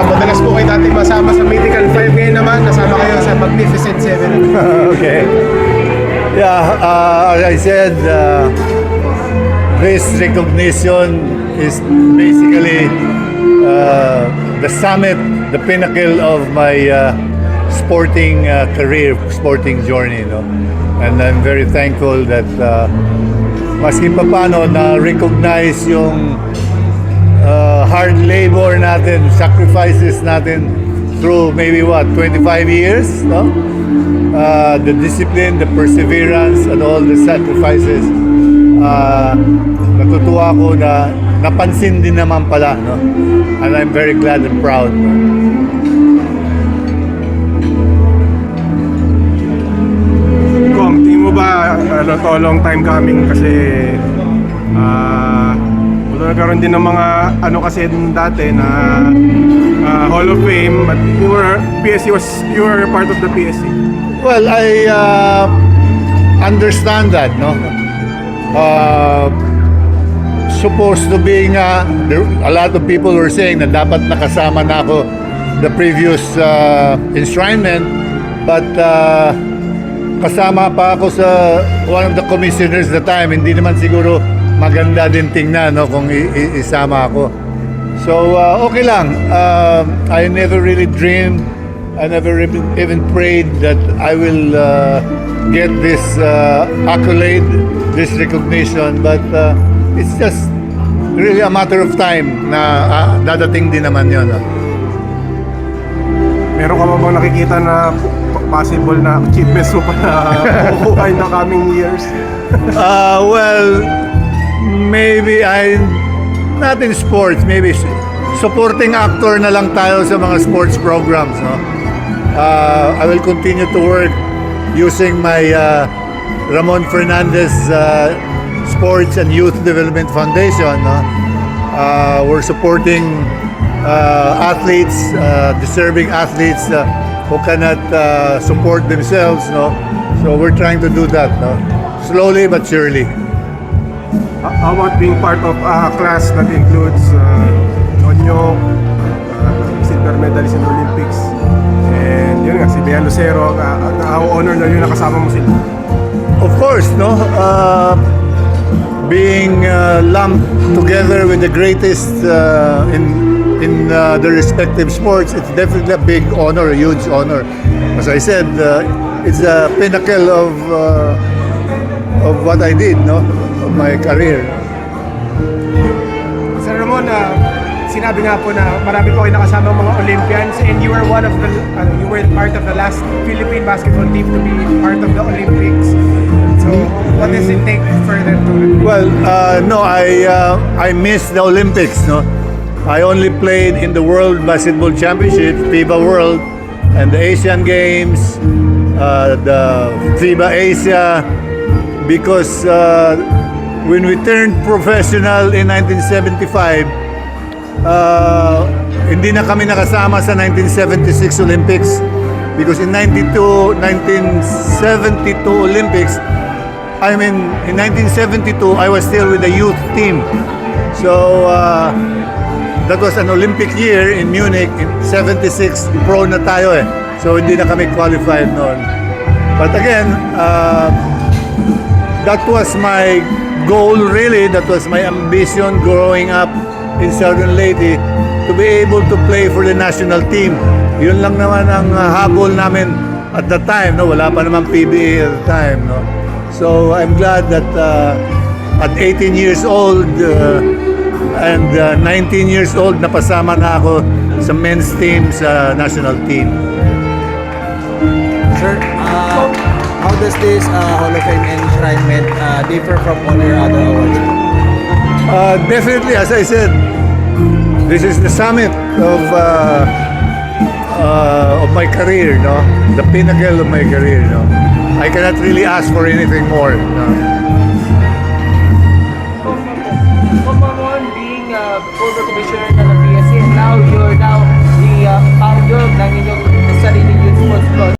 Madalas po kayo dating masama sa Mythical 5, ngayon naman nasama kayo sa Magnificent 7. Okay. Yeah, as I said, this recognition is basically the summit, the pinnacle of my sporting career, sporting journey. No? And I'm very thankful that maski pa paano na-recognize yung hard labor natin, sacrifices natin through maybe 25 years, no? The discipline, the perseverance, and all the sacrifices. Natutuwa ko na napansin din naman pala, no? And I'm very glad and proud. Kung tingin mo ba, long time coming kasi nagkaroon din ng mga kasi dati na Hall of Fame, but you were part of the PSC. Well, I understand that, no? Supposed to be nga, a lot of people were saying na dapat nakasama na ako the previous enshrinement, but kasama pa ako sa one of the commissioners at the time. Hindi naman siguro maganda din tingnan, no, kung isama ako. So, okay lang. I never really dreamed, I never even prayed that I will get this accolade, this recognition. But it's just really a matter of time na dadating din naman yun. No? Meron ka ba bang nakikita na possible na achievements mo pa na makukuha in the coming years? Well, maybe not in sports, maybe supporting actor na lang tayo sa mga sports programs, no? I will continue to work using my Ramon Fernandez Sports and Youth Development Foundation, no? We're supporting athletes, deserving athletes who cannot support themselves, no? So we're trying to do that, no? Slowly but surely. How about being part of a class that includes Nonyo, silver medalist in the Olympics, and yun nga, si Bea Lucero, how honor na yun nakasama mo sila? Of course, no? Being lumped together with the greatest in the respective sports, it's definitely a big honor, a huge honor. As I said, it's a pinnacle of what I did, no? Of my career. Sir Ramon, sinabi nga po na marami po kayo nakasama mga Olympians, and you were one of the you were part of the last Philippine basketball team to be part of the Olympics. So, what does it take further to? Well, no, I missed the Olympics, no. I only played in the World Basketball Championship, FIBA World, and the Asian Games, the FIBA Asia, because when we turned professional in 1975, hindi na kami nakasama sa 1976 Olympics, because in 1972 Olympics, I mean, in 1972, I was still with the youth team. So, that was an Olympic year in Munich. In 76, pro na tayo eh. So, hindi na kami qualified noon. But again, that was my goal really. That was my ambition growing up in Southern Leyte, to be able to play for the national team. Yun lang naman ang habol namin at the time. No? Wala pa naman PBA at the time. No? So I'm glad that at 18 years old and 19 years old, napasama na ako sa men's team, sa national team. Sir, how does this Hall of Fame enshrinement differ from all your other awards? Definitely, as I said, this is the summit of my career, no? The pinnacle of my career, no? I cannot really ask for anything more. No? Mamon being former commissioner ng PSC, and now you're the founder ng inyong sarili youth sports club.